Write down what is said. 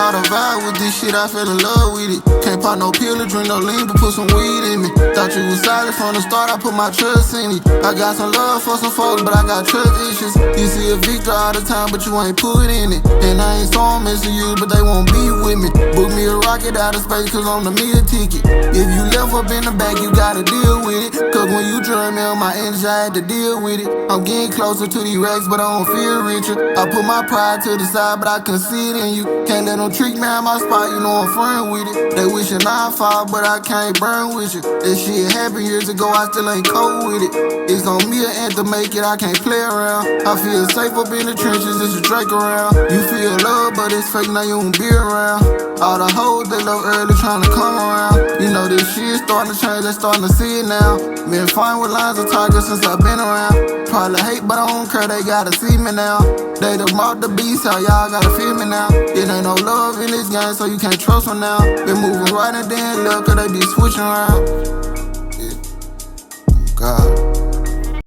caught a vibe with this shit, I fell in love with it. Can't pop no pill or drink no lean, but put some weed in me. Thought you was solid from the start, I put my trust in it. I got some love for some folks, but I got trust issues. You see a victor all the time, but you ain't put in it. And I ain't so missing you, but they won't be with me. Book me a rocket out of space, cause I'm the meal ticket. If you left up in the back, you gotta deal with it. Cause when you join me on my energy, I had to deal with it. I'm getting closer to these racks, but I don't feel richer. I put my pride to the side, but I can see it in you. Can't let them trick me out my spot, you know I'm friend with it. They wishing I fall, but I can't burn with you. That shit happened years ago, I still ain't cold with it. It's on me an end to make it, I can't play around. I feel safe up in the trenches, it's a Drake around. You feel love, but it's fake, now you won't be around. All the hoes they love early trying to come around. You know this shit starting to change, they starting to see it now. Been fine with lines of targets since I've been around. Probably hate, but I don't care, they gotta see me now. They done bought the beast, how y'all gotta feel me now. It ain't no love in this game, so you can't trust me now. Been moving right and then left, cause they be switching around. Yeah. God.